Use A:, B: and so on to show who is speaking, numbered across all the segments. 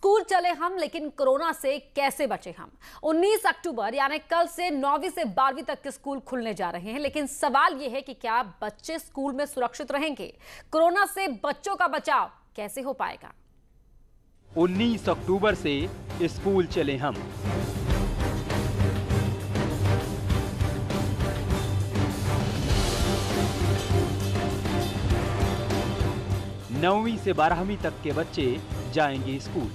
A: School चले हम, लेकिन कोरोना से कैसे बचे हम। 19 अक्टूबर यानी कल से 9वीं से 12वीं तक के स्कूल खुलने जा रहे हैं, लेकिन सवाल यह है कि क्या बच्चे स्कूल में सुरक्षित रहेंगे। कोरोना से बच्चों का बचाव कैसे हो पाएगा।
B: 19 अक्टूबर से स्कूल चले हम। नौवीं से 12वीं तक के बच्चे जाएंगे स्कूल।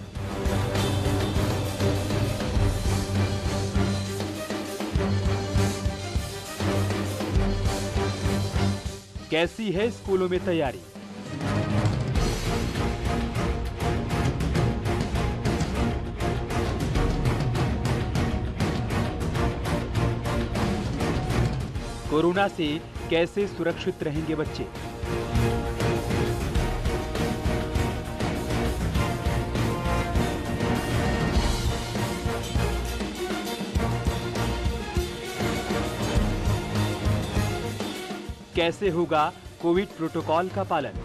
B: कैसी है स्कूलों में तैयारी। कोरोना से कैसे सुरक्षित रहेंगे बच्चे। कैसे होगा कोविड प्रोटोकॉल का पालन।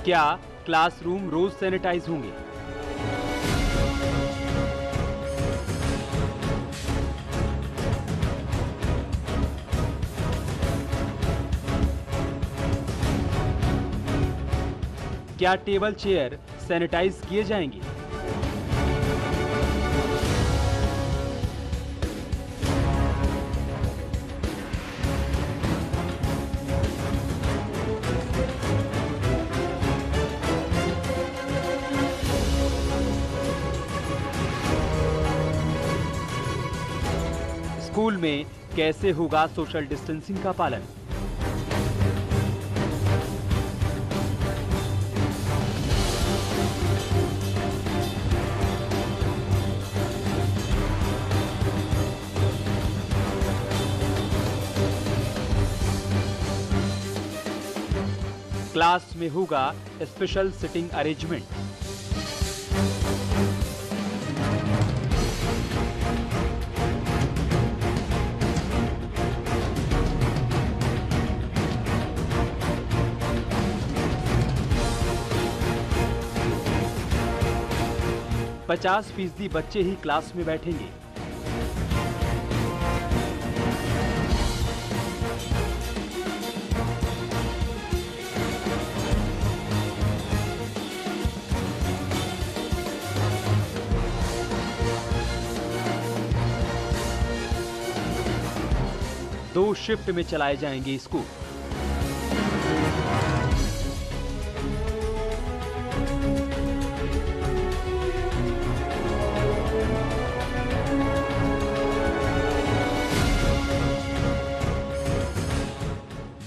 B: क्या क्लासरूम रोज सैनिटाइज होंगे। क्या टेबल चेयर सैनिटाइज किए जाएंगे। स्कूल में कैसे होगा सोशल डिस्टेंसिंग का पालन। क्लास में होगा स्पेशल सिटिंग अरेंजमेंट। पचास % बच्चे ही क्लास में बैठेंगे। दो शिफ्ट में चलाए जाएंगे स्कूल।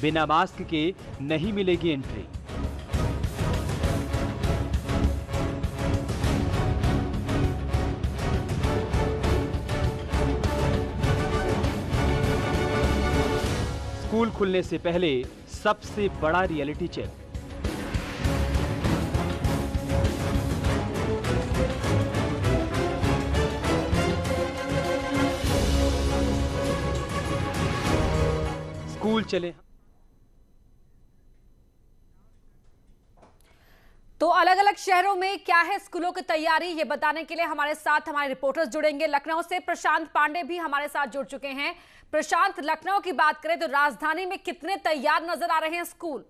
B: बिना मास्क के नहीं मिलेगी एंट्री। स्कूल खुलने से पहले सबसे बड़ा रियलिटी चेक। स्कूल चले।
A: तो अलग अलग शहरों में क्या है स्कूलों की तैयारी, ये बताने के लिए हमारे साथ हमारे रिपोर्टर्स जुड़ेंगे। लखनऊ से प्रशांत पांडे भी हमारे साथ जुड़ चुके हैं। प्रशांत, लखनऊ की बात करें तो राजधानी में कितने तैयार नजर आ रहे हैं स्कूल।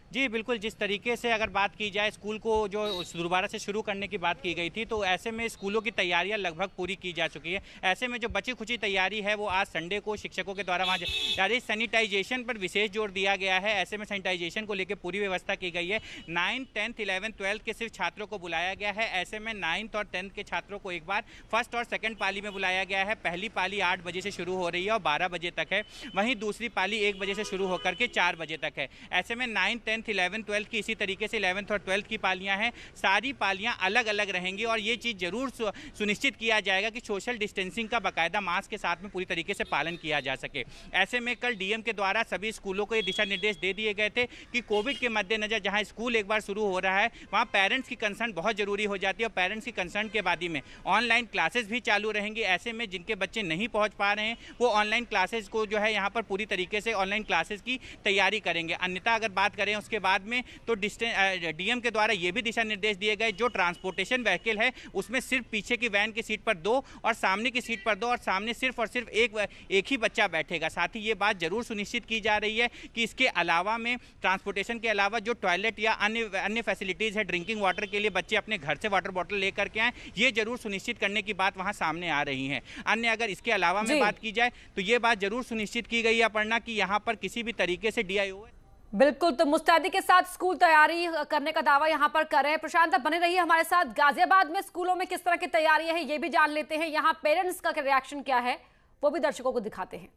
C: जी बिल्कुल, जिस तरीके से अगर बात की जाए स्कूल को जो दोबारा से शुरू करने की बात की गई थी, तो ऐसे में स्कूलों की तैयारियां लगभग पूरी की जा चुकी है। ऐसे में जो बची खुची तैयारी है वो आज संडे को शिक्षकों के द्वारा वहाँ जारी सैनिटाइजेशन पर विशेष जोर दिया गया है। ऐसे में सैनिटाइजेशन को लेकर पूरी व्यवस्था की गई है। 9th, 10th, 11th, 12th के सिर्फ छात्रों को बुलाया गया है। ऐसे में 9th और 10th के छात्रों को एक बार फर्स्ट और सेकेंड पाली में बुलाया गया है। पहली पाली 8 बजे से शुरू हो रही है और 12 बजे तक है। वहीं दूसरी पाली 1 बजे से शुरू होकर के 4 बजे तक है। ऐसे में 9th, 10th 10th 11th 12th की इसी तरीके से 11th और 12th की पालियां हैं, सारी पालियां अलग अलग रहेंगी और ये चीज़ जरूर सुनिश्चित किया जाएगा कि सोशल डिस्टेंसिंग का बाकायदा मास्क के साथ में पूरी तरीके से पालन किया जा सके। ऐसे में कल डीएम के द्वारा सभी स्कूलों को ये दिशा निर्देश दे दिए गए थे कि कोविड के मद्देनजर जहाँ स्कूल एक बार शुरू हो रहा है वहाँ पेरेंट्स की कंसर्न बहुत जरूरी हो जाती है और पेरेंट्स की कंसर्न के बाद ही में ऑनलाइन क्लासेस भी चालू रहेंगी। ऐसे में जिनके बच्चे नहीं पहुँच पा रहे हैं वो ऑनलाइन क्लासेस को जो है यहाँ पर पूरी तरीके से ऑनलाइन क्लासेस की तैयारी करेंगे। अन्यथा अगर बात करें उसके बाद में तो डीएम के द्वारा ये भी दिशा निर्देश दिए गए, जो ट्रांसपोर्टेशन व्हीकल है उसमें सिर्फ पीछे की वैन की सीट पर 2 और सामने की सीट पर 2 और सामने सिर्फ और सिर्फ एक ही बच्चा बैठेगा। साथ ही ये बात जरूर सुनिश्चित की जा रही है कि इसके अलावा में ट्रांसपोर्टेशन के अलावा जो टॉयलेट या अन्य फैसिलिटीज़ है ड्रिंकिंग वाटर के लिए बच्चे अपने घर से वाटर बॉटल लेकर के आएँ, ये जरूर सुनिश्चित करने की बात वहाँ सामने आ रही है। अन्य अगर इसके अलावा में बात की जाए तो ये बात जरूर सुनिश्चित की गई है अपर्णा कि यहाँ पर किसी भी तरीके से DIO
A: बिल्कुल, तो मुस्तैदी के साथ स्कूल तैयारी करने का दावा यहां पर कर रहे हैं। प्रशांत, आप बने रहिए हमारे साथ। गाजियाबाद में स्कूलों में किस तरह की तैयारियां हैं ये भी जान लेते हैं, यहां पेरेंट्स का रिएक्शन क्या है वो भी दर्शकों को दिखाते हैं।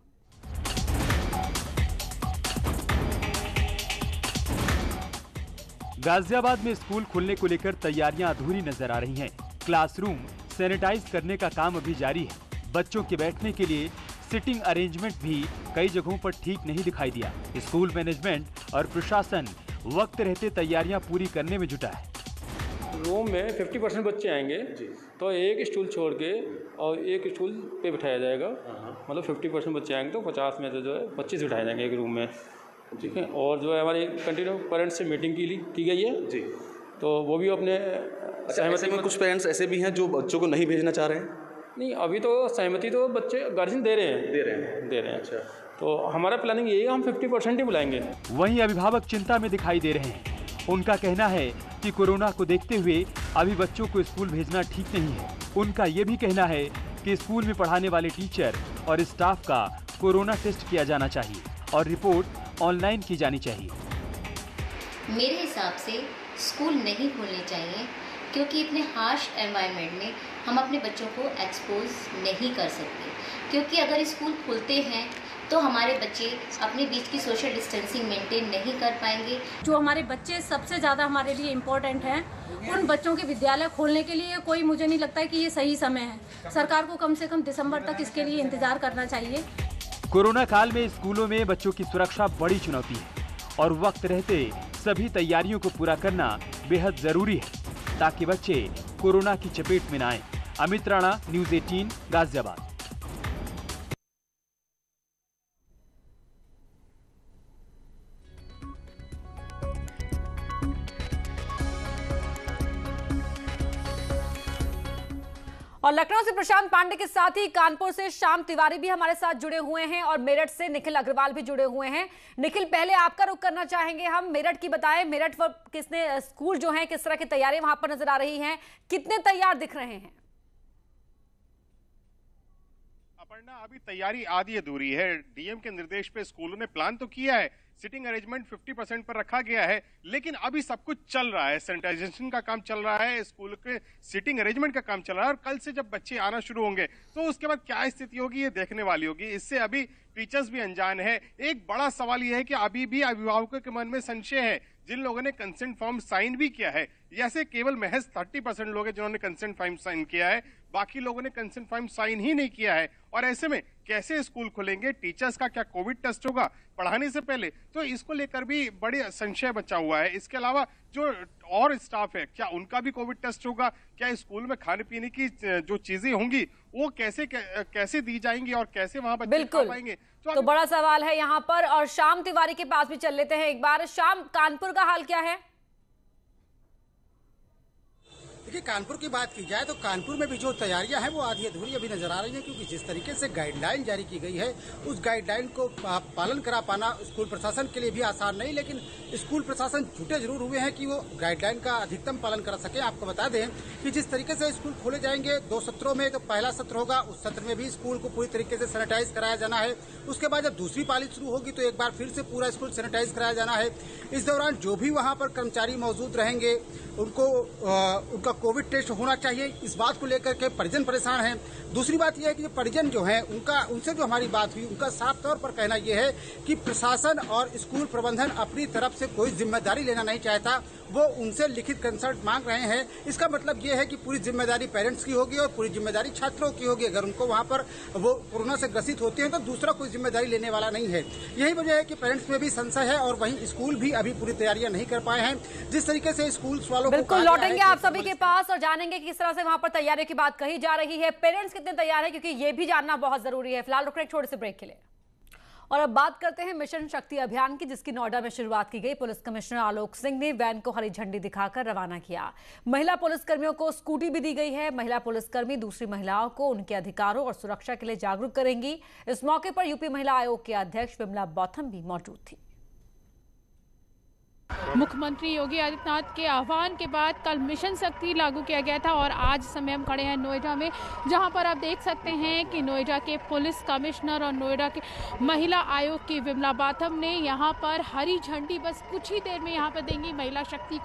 B: गाजियाबाद में स्कूल खुलने को लेकर तैयारियां अधूरी नजर आ रही हैं। क्लासरूम सैनिटाइज करने का काम अभी जारी है। बच्चों के बैठने के लिए सिटिंग अरेंजमेंट भी कई जगहों पर ठीक नहीं दिखाई दिया। स्कूल मैनेजमेंट और प्रशासन वक्त रहते तैयारियां पूरी करने में जुटा है।
D: रूम में 50% बच्चे आएंगे तो एक स्टूल छोड़ के और एक स्टूल पे बिठाया जाएगा। मतलब 50% बच्चे आएंगे तो 50 में से जो है 25 बिठाए जाएंगे एक रूम में, ठीक है। और जो है हमारी कंटिन्यू पेरेंट्स से मीटिंग की गई है जी, तो वो भी अपने
E: सहमति में, कुछ पेरेंट्स ऐसे भी हैं जो बच्चों को नहीं भेजना चाह रहे हैं।
D: नहीं, अभी तो सहमति तो बच्चे गार्जियन दे रहे हैं। अच्छा, तो हमारा प्लानिंग यही है, हम 50% ही बुलाएंगे।
B: वहीं अभिभावक चिंता में दिखाई दे रहे हैं। उनका कहना है कि कोरोना को देखते हुए अभी बच्चों को स्कूल भेजना ठीक नहीं है। उनका ये भी कहना है कि स्कूल में पढ़ाने वाले टीचर और स्टाफ का कोरोना टेस्ट किया जाना चाहिए और रिपोर्ट ऑनलाइन की जानी चाहिए।
F: मेरे हिसाब से स्कूल नहीं खोलने चाहिए क्योंकि इतने हार्श एनवायरनमेंट में हम अपने बच्चों को एक्सपोज नहीं कर सकते, क्योंकि अगर स्कूल खुलते हैं तो हमारे बच्चे अपने बीच की सोशल डिस्टेंसिंग मेंटेन नहीं कर पाएंगे।
G: जो हमारे बच्चे सबसे ज़्यादा हमारे लिए इम्पोर्टेंट हैं, उन बच्चों के विद्यालय खोलने के लिए कोई, मुझे नहीं लगता है कि ये सही समय है। सरकार को कम से कम दिसंबर तक इसके लिए इंतजार करना चाहिए।
B: कोरोना काल में स्कूलों में बच्चों की सुरक्षा बड़ी चुनौती है और वक्त रहते सभी तैयारियों को पूरा करना बेहद जरूरी है ताकि बच्चे कोरोना की चपेट में न आए। अमित राणा, न्यूज़ 18, गाजियाबाद।
A: और लखनऊ से प्रशांत पांडे के साथ ही कानपुर से श्याम तिवारी भी हमारे साथ जुड़े हुए हैं और मेरठ से निखिल अग्रवाल भी जुड़े हुए हैं। निखिल, पहले आपका रुख करना चाहेंगे हम, मेरठ की बताएं। मेरठ पर किसने स्कूल जो हैं किस तरह की तैयारी वहां पर नजर आ रही हैं, कितने तैयार दिख रहे हैं?
H: अपर्णा, अभी तैयारी आधी अधूरी है। डीएम के निर्देश पे स्कूलों ने प्लान तो किया है, सिटिंग अरेंजमेंट 50% पर रखा गया है, लेकिन अभी सब कुछ चल रहा है। सैनिटाइजेशन का काम चल रहा है, स्कूल के सिटिंग अरेंजमेंट का काम चल रहा है और कल से जब बच्चे आना शुरू होंगे तो उसके बाद क्या स्थिति होगी ये देखने वाली होगी। इससे अभी टीचर्स भी अनजान है। एक बड़ा सवाल यह है कि अभी भी अभिभावकों के मन में संशय है। जिन लोगों ने कंसेंट फॉर्म साइन भी किया है, ऐसे केवल महज 30% लोग हैं जिन्होंने कंसेंट फॉर्म साइन किया है, बाकी लोगों ने कंसेंट फॉर्म साइन ही नहीं किया है। और ऐसे में कैसे स्कूल खुलेंगे, टीचर्स का क्या कोविड टेस्ट होगा पढ़ाने से पहले, तो इसको लेकर भी बड़ी संशय बचा हुआ है। इसके अलावा जो और स्टाफ है, क्या उनका भी कोविड टेस्ट होगा, क्या स्कूल में खाने पीने की जो चीजें होंगी वो कैसे दी जाएंगी और कैसे वहां बच्चे खा पाएंगे,
A: तो बड़ा सवाल है यहाँ पर। और श्याम तिवारी के पास भी चल लेते हैं एक बार। श्याम, कानपुर का हाल क्या है?
I: देखिए, कानपुर की बात की जाए तो कानपुर में भी जो तैयारियां हैं वो आधी अधूरी अभी नजर आ रही हैं, क्योंकि जिस तरीके से गाइडलाइन जारी की गई है उस गाइडलाइन को पालन करा पाना स्कूल प्रशासन के लिए भी आसान नहीं, लेकिन स्कूल प्रशासन जुटे जरूर हुए हैं कि वो गाइडलाइन का अधिकतम पालन करा सके। आपको बता दें कि जिस तरीके से स्कूल खोले जाएंगे 2 सत्रों में, तो पहला सत्र होगा, उस सत्र में भी स्कूल को पूरी तरीके से सैनिटाइज कराया जाना है। उसके बाद जब दूसरी पाली शुरू होगी तो एक बार फिर से पूरा स्कूल सैनिटाइज कराया जाना है। इस दौरान जो भी वहाँ पर कर्मचारी मौजूद रहेंगे उनका कोविड टेस्ट होना चाहिए, इस बात को लेकर के परिजन परेशान हैं। दूसरी बात यह है कि जो परिजन जो है उनसे जो हमारी बात हुई, उनका साफ तौर पर कहना यह है कि प्रशासन और स्कूल प्रबंधन अपनी तरफ से कोई जिम्मेदारी लेना नहीं चाहता। वो उनसे लिखित कंसल्ट मांग रहे हैं। इसका मतलब ये है कि पूरी जिम्मेदारी पेरेंट्स की होगी और पूरी जिम्मेदारी छात्रों की होगी। अगर उनको वहाँ पर वो कोरोना से ग्रसित होते हैं तो दूसरा कोई जिम्मेदारी लेने वाला नहीं है। यही वजह है कि पेरेंट्स में भी संशय है और वहीं स्कूल भी अभी पूरी तैयारियां नहीं कर पाए हैं। जिस तरीके से स्कूल वालों को
A: बिल्कुल लौटेंगे आप सभी के पास और जानेंगे किस तरह से वहां पर तैयारियों की बात कही जा रही है, पेरेंट्स कितने तैयार है, क्योंकि ये भी जानना बहुत जरूरी है। फिलहाल रुक रहे एक छोटे से ब्रेक के लिए और अब बात करते हैं मिशन शक्ति अभियान की, जिसकी नोएडा में शुरुआत की गई। पुलिस कमिश्नर आलोक सिंह ने वैन को हरी झंडी दिखाकर रवाना किया। महिला पुलिसकर्मियों को स्कूटी भी दी गई है। महिला पुलिसकर्मी दूसरी महिलाओं को उनके अधिकारों और सुरक्षा के लिए जागरूक करेंगी। इस मौके पर यूपी महिला आयोग के अध्यक्ष विमला बौथम भी मौजूद थी।
J: मुख्यमंत्री योगी आदित्यनाथ के आह्वान के बाद कल मिशन शक्ति लागू किया गया था और आज समय हम खड़े हैं नोएडा में, जहां पर आप देख सकते हैं कि नोएडा के पुलिस कमिश्नर और नोएडा के महिला आयोग की विमला बौथम ने यहां पर हरी झंडी बस कुछ ही देर में यहां पर देंगी, महिला शक्ति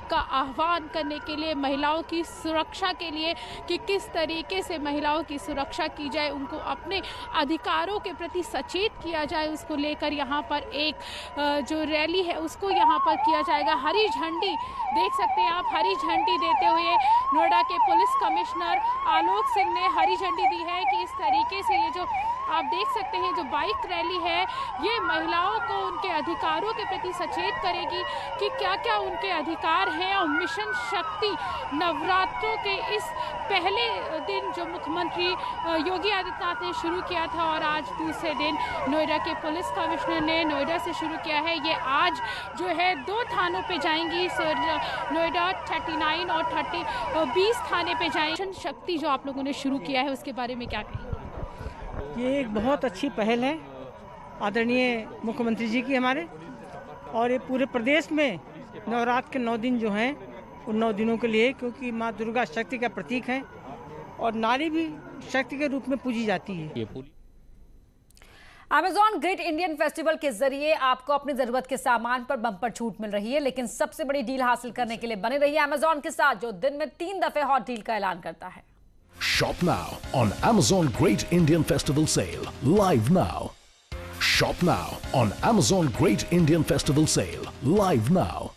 J: का आह्वान करने के लिए, महिलाओं की सुरक्षा के लिए कि किस तरीके से महिलाओं की सुरक्षा की जाए, उनको अपने अधिकारों के प्रति सचेत किया जाए। उसको लेकर यहाँ पर एक जो रैली है उसको यहाँ पर किया जाएगा। हरी झंडी देख सकते हैं आप, हरी झंडी देते हुए नोएडा के पुलिस कमिश्नर आलोक सिंह ने हरी झंडी दी है कि इस तरीके से ये जो आप देख सकते हैं जो बाइक रैली है ये महिलाओं को उनके अधिकारों के प्रति सचेत करेगी कि क्या क्या उनके अधिकार हैं। और मिशन शक्ति नवरात्रों के इस पहले दिन जो मुख्यमंत्री योगी आदित्यनाथ ने शुरू किया था और आज दूसरे दिन नोएडा के पुलिस कमिश्नर ने नोएडा से शुरू किया है, ये आज जो है 2 थानों पे जाएंगी, नोएडा 39 और 20 थाने पे जाएंगी। मिशन शक्ति जो आप लोगों ने शुरू किया है उसके बारे में क्या कहेंगे?
K: ये एक बहुत अच्छी पहल है आदरणीय मुख्यमंत्री जी की हमारे, और ये पूरे प्रदेश में नवरात्र के 9 दिन जो हैं उन 9 दिनों के लिए, क्योंकि माँ दुर्गा शक्ति का प्रतीक है और नारी भी शक्ति के रूप में पूजी जाती है। ये पूरी
A: Amazon ग्रेट इंडियन फेस्टिवल के जरिए आपको अपनी जरूरत के सामान पर बम्पर छूट मिल रही है, लेकिन सबसे बड़ी डील हासिल करने के लिए बने रहिए Amazon के साथ, जो दिन में 3 दफे हॉट डील का ऐलान करता है।
L: Shop now on Amazon Great Indian Festival Sale. Live now. Shop now on Amazon Great Indian Festival Sale. Live now.